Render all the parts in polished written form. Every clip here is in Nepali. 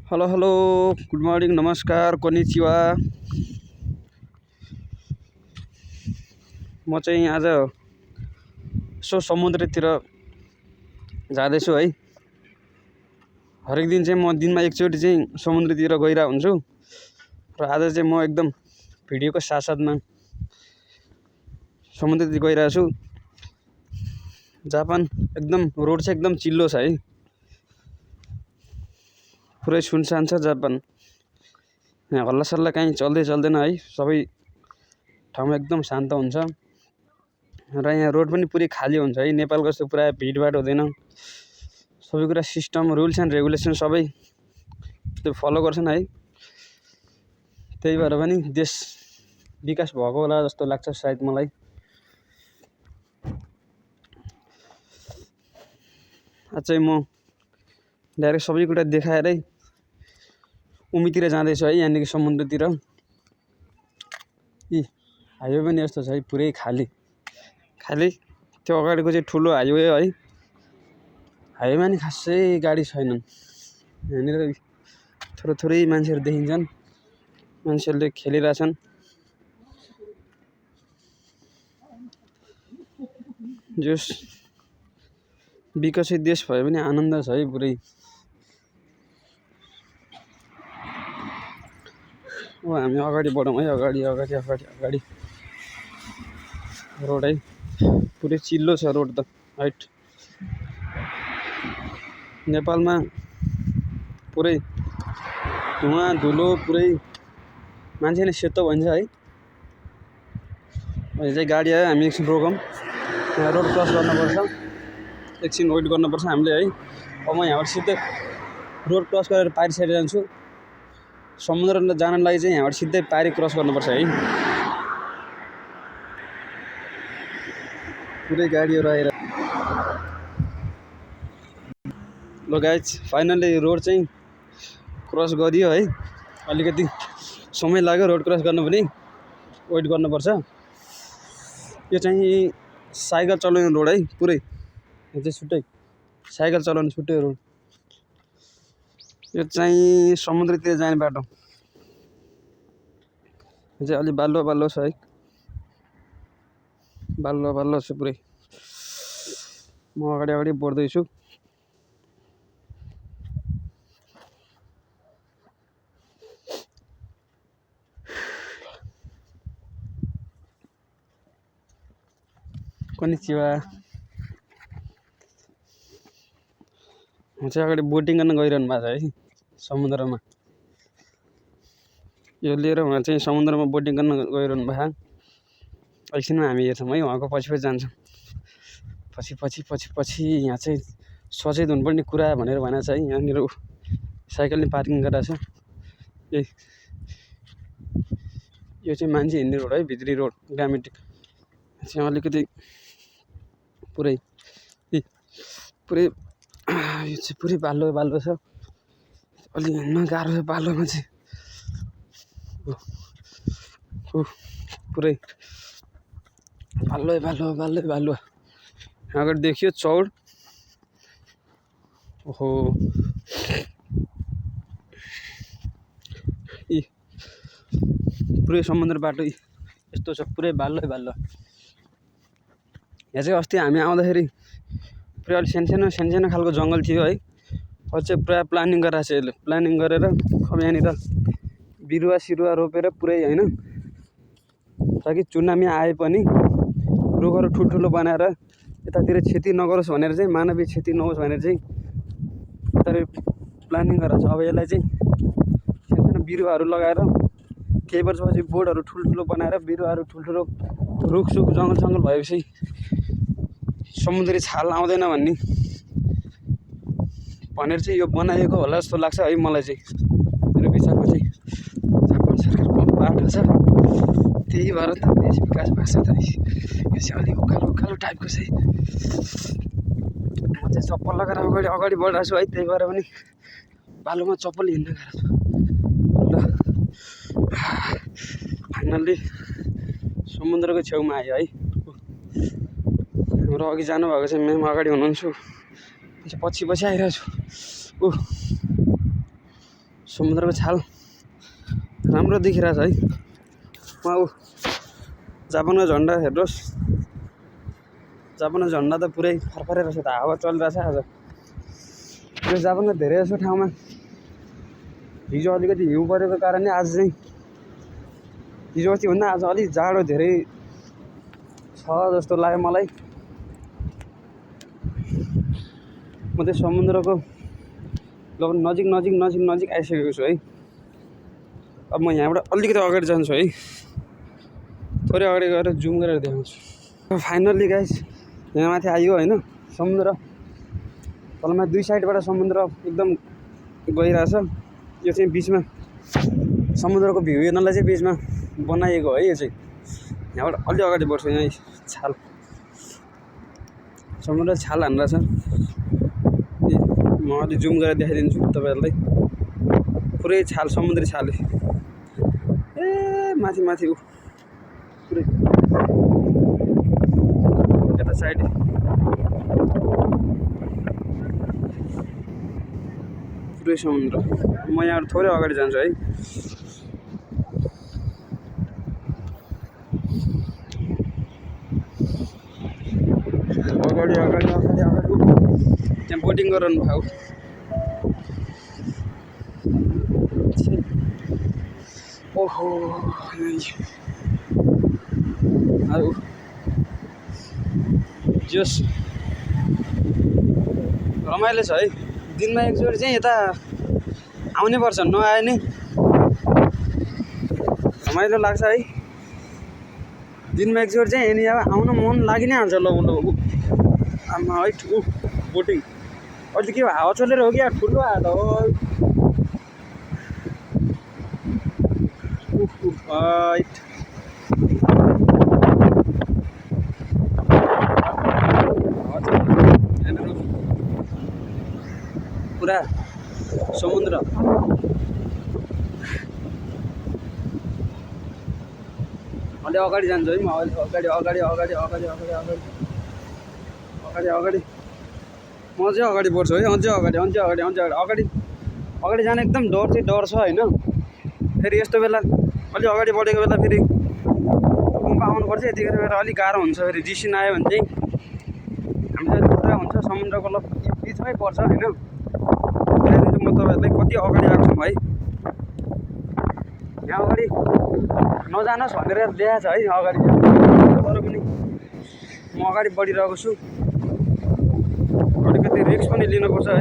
हेलो हेलो गुड मर्निङ नमस्कार कोनिचिवा। म चाहिँ आज यसो समुद्रतिर जाँदैछु है। हरेक दिन चाहिँ म दिनमा एकचोटि चाहिँ समुद्रतिर गइरहेको हुन्छु र आज चाहिँ म एकदम भिडियोको साथसाथमा समुद्रतिर गइरहेको छु। जापान एकदम रोड चाहिँ एकदम चिल्लो छ है, पुरै सुनसान छ जापान। यहाँ हल्लासल्ला कहीँ चल्दैन है, सबै ठाउँमा एकदम शान्त हुन्छ र यहाँ रोड पनि पुरै खाली हुन्छ है। नेपालको जस्तो पुरा भिडभाड हुँदैन, सबै कुरा सिस्टम रुल्स एन्ड रेगुलेसन सबै त्यो फलो गर्छन् है। त्यही भएर पनि देश विकास भएको होला जस्तो लाग्छ सायद मलाई। आज चाहिँ म डाइरेक्ट सबै कुरा देखाएरै उमीतिर जाँदैछु है, यहाँनिर समुद्रतिर। हाइवे पनि यस्तो छ है, पुरै खाली। त्यो अगाडिको चाहिँ ठुलो हाइवे है, हाइवेमा नि खासै गाडी छैनन्। यहाँनिर थोरै मान्छेहरू देखिन्छन्, मान्छेहरूले खेलिरहेछन्। जस विकसित देश भयो भने आनन्द छ है पुरै। हामी अगाडि बढौँ है, अगाडि रोड है, पुरै चिल्लो छ रोड त हाइट। नेपालमा पुरै धुवा धुलो पुरै मान्छेले सेतो भन्छ है। अहिले चाहिँ गाडी आयो, हामी एकछिन रोकौँ। यहाँ रोड क्रस गर्नुपर्छ, एकछिन वेट गर्नुपर्छ हामीले है। अब म यहाँबाट सिधै रोड क्रस गरेर पारि साइड जान्छु। समुद्रमा जानको लागि चाहिँ यहाँबाट सिधै पारि क्रस गर्नुपर्छ है। पुरै गाडीहरू आएर ल गाइज, फाइनली रोड चाहिँ क्रस गरियो है। अलिकति समय लाग्यो रोड क्रस गर्न पनि, वेट गर्नुपर्छ। यो चाहिँ साइकल चलाउने रोड है पुरै। यो चाहिँ छुट्टै साइकल चलाउने छुट्टै रोड। यो चाहिँ समुद्रतिर जाने बाटो। यो चाहिँ अलि बाल्लो छ है, बाल्लो छ पुरै। म अगाडि बढ्दैछु। कोनिचिवा। म चाहिँ अगाडि बोटिङ गर्न गइरहनु भएको छ है समुद्रमा। यो लिएर उहाँ चाहिँ समुद्रमा बोटिङ गर्न गइरहनु भएको। एकछिनमा हामी हेर्छौँ है, उहाँको पछि जान्छौँ। पछि यहाँ चाहिँ सचेत हुनुपर्ने कुरा भनेर भनेको छ है। यहाँनिर साइकल नै पार्किङ गरेको छ। यो चाहिँ मान्छे हिँड्ने रोड है, भित्री रोड ग्रामेटिक चाहिँ अलिकति पुरै यो चाहिँ पुरै बाल्लो छ। अलि हिँड्न गाह्रो छ बाल्लोमा चाहिँ। पुरै बाल्लो। अगाडि देखियो चौड। ओहो, पुरै समुद्र बाटो यस्तो छ, पुरै बाल्लो। यहाँ चाहिँ अस्ति हामी आउँदाखेरि पुरै अलिक सानो खालको जङ्गल थियो है। अहिले चाहिँ पुरा प्लानिङ गरेर छ यसले। प्लानिङ गरेर अब यहाँनिर बिरुवा सिरुवा रोपेर पुरै होइन, ताकि चुनामी आए पनि रुखहरू ठुल्ठुलो बनाएर यतातिर क्षति नगरोस् भनेर चाहिँ, मानवीय क्षति नहोस् भनेर चाहिँ तर प्लानिङ गरेर छ। अब यसलाई चाहिँ सानो बिरुवाहरू लगाएर केही वर्षपछि बोर्डहरू ठुल्ठुलो बनाएर बिरुवाहरू ठुल्ठुलो रुखसुख जङ्गल भएपछि समुद्री छाल आउँदैन भनेर चाहिँ यो बनाइएको होला जस्तो लाग्छ है मलाई चाहिँ। मेरो विचारमा चाहिँ जापान सरकारको बाटो छ, त्यही भएर त देश विकास भएको छ त। यो चाहिँ अलिक उकालो टाइपको छ है। म चाहिँ चप्पल लगाएर अगाडि बढिरहेको छु है, त्यही भएर पनि बालोमा चप्पल हिँड्न गाह्रो छ। फाइनल्ली समुद्रको छेउमा आयो है। हाम्रो अघि जानुभएको चाहिँ म्याम अगाडि हुनुहुन्छ, पछि आइरहेको छु। समुद्रको छाल राम्रो देखिरहेछ है। ऊ जापानको झन्डा हेर्नुहोस्, जापानको झन्डा त पुरै फरफरे रहेछ त, हावा चलिरहेछ आज। यो जापानको धेरै जसो ठाउँमा हिजो अलिकति हिउँ परेको कारणले आज चाहिँ हिजो अस्ति भन्दा आज अलिक जाडो धेरै छ जस्तो लाग्यो मलाई। म चाहिँ समुद्रको लगभग नजिक आइसकेको छु है। अब म यहाँबाट अलिकति अगाडि जान्छु है, थोरै अगाडि गएर जुम गरेर देखाउँछु। फाइनल्ली गाइस यहाँ माथि आइयो होइन, समुद्र तलमा दुई साइडबाट समुद्र एकदम गइरहेछ। यो चाहिँ बिचमा समुद्रको भ्यू हेर्नलाई चाहिँ बिचमा बनाइएको है। यो चाहिँ यहाँबाट अलि अगाडि बढ्छु, यहाँ छाल समुद्र छाल हान्रहेछ। म अलि जुम गरेर देखाइदिन्छु तपाईँहरूलाई, पुरै छाल समुद्री छाल ए माथि ऊ पुरै यता साइड पुरै समुद्र। म यहाँ थोरै अगाडि जान्छु है। अगाडि त्यहाँ बोटिङ गराउनु भयो। ओहो जस रमाइलो छ है। दिनमा एकचोटि चाहिँ यता आउनै पर्छ, नआए नि रमाइलो लाग्छ है। दिनमा एकचोटि चाहिँ यिनी अब आउन मन लागि नै हाल्छ। ल आमा है बोटिङ अहिले के हावा चलेर हो कि ठुलो हात हो। पुरा समुद्र अलि अगाडि जान्छु है म। अगाडि म अझै अगाडि बढ्छु है। अझै अगाडि जान एकदम डर छ होइन। फेरि यस्तो बेला अलि अगाडि बढेको बेला फेरि गुम्बा आउनुपर्छ, यतिखेर फेरि अलिक गाह्रो हुन्छ। फेरि डिसिन आयो भने चाहिँ हामी चाहिँ पुरा हुन्छ, समुद्रको बिचमै पर्छ होइन। त्यहाँदेखि म तपाईँहरूलाई कति अगाडि आएको छु है। यहाँ अगाडि नजानुहोस् भनेर ल्याएको छ है अगाडि, तर पनि म अगाडि बढिरहेको छु। अलिकति रिस्क पनि लिनुपर्छ है।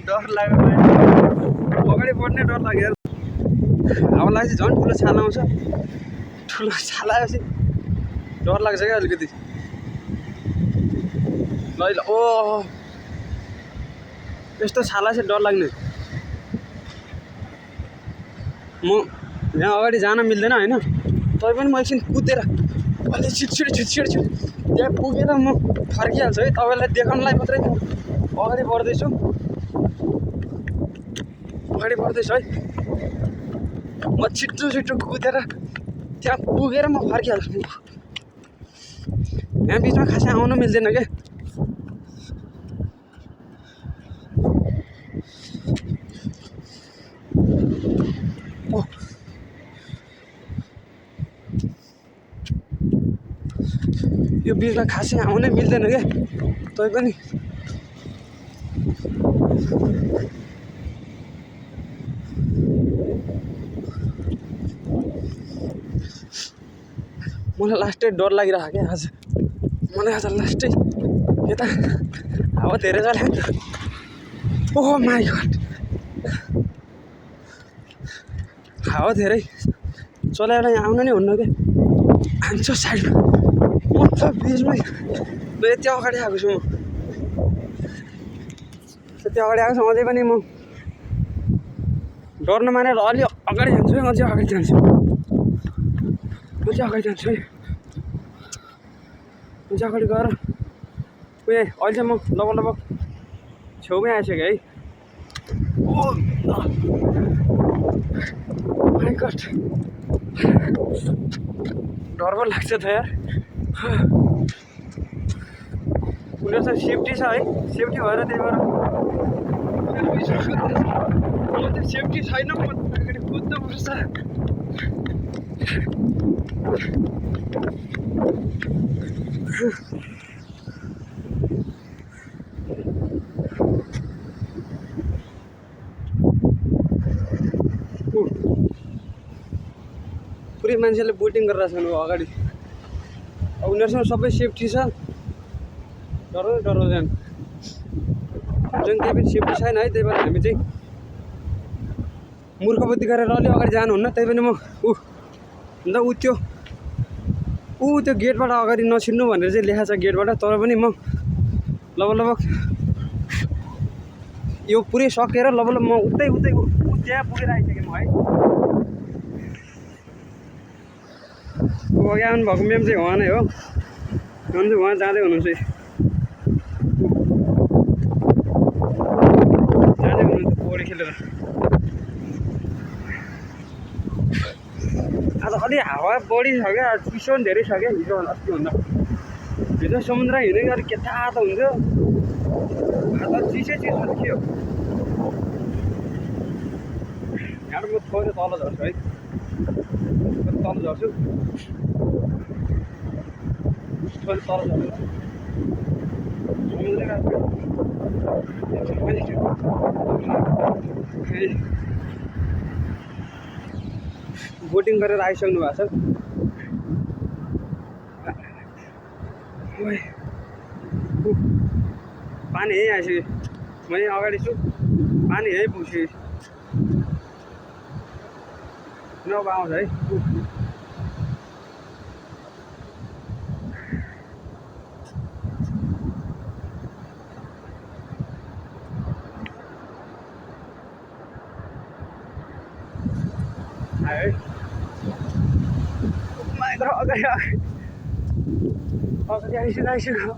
डर लाग्यो अगाडि बढ्ने डर लाग्यो। हावा लागेपछि झन् ठुलो छाला आउँछ, ठुलो छाला आएपछि डर लाग्छ क्या अलिकति। ल ओ यस्तो छाला चाहिँ डर लाग्ने। म यहाँ अगाडि जान मिल्दैन होइन, तैपनि म एकछिन कुदेर अलि छिटछिटो त्यहाँ पुगेर म फर्किहाल्छु है। तपाईँलाई देखाउनलाई मात्रै म अगाडि बढ्दैछु है। म छिटो कुदेर त्यहाँ पुगेर म फर्किहाल्छु। यहाँ बिचमा खासै आउनु मिल्दैन क्या। यो बिचमा खासै आउनै मिल्दैन क्या। तैपनि मलाई लास्टै डर लागिरहेको क्या आज। मलाई आज लास्टै यता हावा धेरै चल्यो नि त। ओह माई गड, हावा धेरै चलाएर यहाँ आउनु नै हुन्न क्या। हान्छ साइडमा म त बिचमै यति अगाडि आएको छु। यति अगाडि आएको छु, अझै पनि म डर नमानेर अलि अगाडि जान्छु, अझै अगाडि जान्छु। म चाहिँ अगाडि जान्छु है। म चाहिँ अगाडि गएर उयो अहिले चाहिँ म लगभग छेउमै आइसकेँ है। माइ गड डर पो लाग्छ त यार। उनीहरू चाहिँ सेफ्टी छ है, सेफ्टी भएर त्यही भएर सेफ्टी छैन। म अगाडि कुद्नुपर्छ। पुरै मान्छेले बोटिङ गरेर छन् अगाडि। अब उनीहरूसँग सबै सेफ्टी छ, डराउँदैन। जुन केही पनि सेफ्टी छैन है, त्यही भएर हामी चाहिँ मूर्ख बुद्धि गरेर अलि अगाडि जानुहुन्न। त्यही पनि म अन्त त्यो गेटबाट अगाडि नछिर्नु भनेर चाहिँ लेखा छ गेटबाट। तर पनि म लगभग यो पुरै सकेर लगभग म उतै त्यहाँ पुगेर आइसकेँ म है। अघि आउनु भएको म्याम चाहिँ उहाँ नै हो। अन्त उहाँ जाँदै हुनुहुन्छ पौडी खेलेर। आज अलि हावा बढी छ क्या, चिसो पनि धेरै छ क्या हिजो अस्तिभन्दा। हिजो समुद्र हिँडेको अलिक के तातो हुन्थ्यो, आज चिसो थियो। यहाँबाट म थोरै तल झर्छु है, तल झर्छु थोरै तल झर्छु। बोटिङ गरेर आइसक्नु भएको छ। पानी यहीँ आइसक्यो, म यहीँ अगाडि छु, पानी यहीँ पुग्छु। अब आउँछ है। अगाडि आइसक्यो।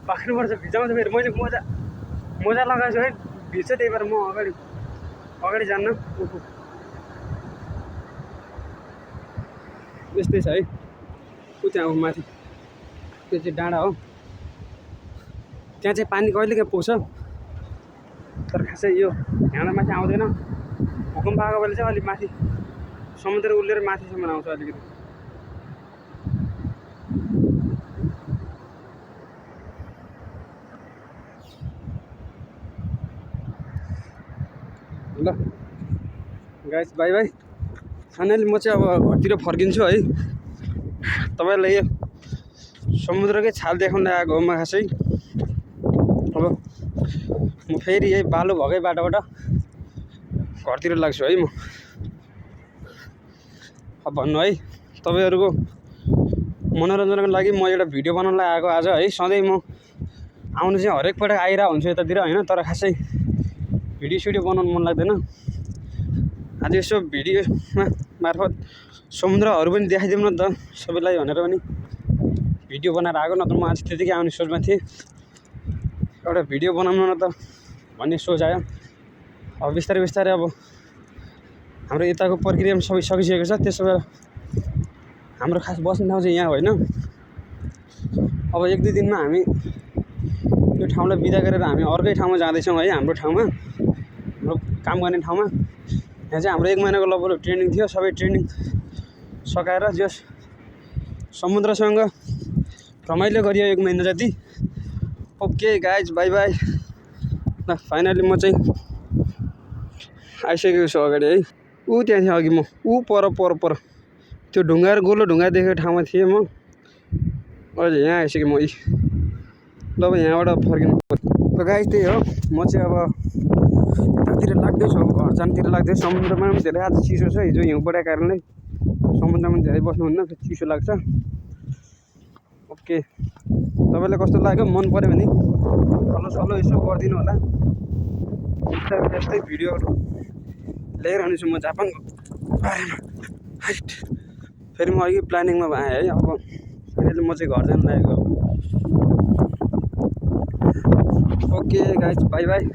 पाख्नुपर्छ, भिजाउँछ फेरि। मैले मोजा लगाएको छु है, भिज्छ। त्यही भएर म अगाडि जान्न। यस्तै छ है। ऊ त्यहाँ माथि त्यो चाहिँ डाँडा हो। त्यहाँ चाहिँ पानी कहिलेकाहीँ पुग्छ, तर खासै यो यहाँबाट माथि आउँदैन। भूकम्प आएको बेला चाहिँ अलिक माथि समुद्र उल्लेर माथिसम्म आउँछ अलिकति। ल गाइस, बाई बाई। फाइनली म चाहिँ अब घरतिर फर्किन्छु है। तपाईँलाई यो समुद्रकै छाल देखाउन आएको हो म खासै। अब म फेरि यही बालु भएकै बाटोबाट घरतिर लाग्छु है। म अब भन्नु है, तपाईँहरूको मनोरञ्जनको लागि म एउटा भिडियो बनाउनलाई आएको आज है। सधैँ म आउनु चाहिँ हरेक पटक आइरहेको हुन्छु यतातिर होइन, तर खासै भिडियो बनाउनु मन लाग्दैन। आज यसो भिडियोमा मार्फत समुद्रहरू पनि देखाइदिउँ न त सबैलाई भनेर पनि भिडियो बनाएर आएको। नत्र म आज त्यतिकै आउने सोचमा थिएँ, एउटा भिडियो बनाउनु न त भन्ने सोच आयो। अब बिस्तारै अब हाम्रो यताको प्रक्रिया पनि सबै सकिसकेको छ। त्यसो भए हाम्रो खास बस्ने ठाउँ चाहिँ यहाँ होइन। अब 1-2 दिनमा हामी यो ठाउँलाई बिदा गरेर हामी अर्कै ठाउँमा जाँदैछौँ है। हाम्रो ठाउँमा, हाम्रो काम गर्ने ठाउँमा। यहाँ चाहिँ हाम्रो 1 महिनाको लगभग ट्रेनिङ थियो। सबै ट्रेनिङ सकाएर जस समुद्रसँग रमाइलो गरियो 1 महिना जति। Okay guys, by by. ल फाइनली म चाहिँ आइसकेको छु अगाडि है। ऊ त्यहाँ थियो अघि, म ऊ पर त्यो ढुङ्गा र गोलो ढुङ्गा देखेको ठाउँमा थिएँ म। अहिले यहाँ आइसकेँ म। ल अब यहाँबाट फर्किनु पर्यो। गाइज त्यही हो, म चाहिँ अब यतातिर लाग्दैछु, अब घर जानतिर लाग्दैछु। समुद्रमा पनि धेरै आज चिसो छ, हिजो हिउँ परेको कारणले समुद्रमा धेरै बस्नुहुन्न, चिसो लाग्छ। ओके, तपाईँलाई कस्तो लाग्यो? मन पऱ्यो भने फलो यसो गरिदिनु होला। यस्तै भिडियोहरू लिएर आउनेछु म जापानको बारेमा। फेरि म अघि प्लानिङमा आएँ है। अब फाइनली म चाहिँ घर जानु लागेको अब। Okay guys, by by.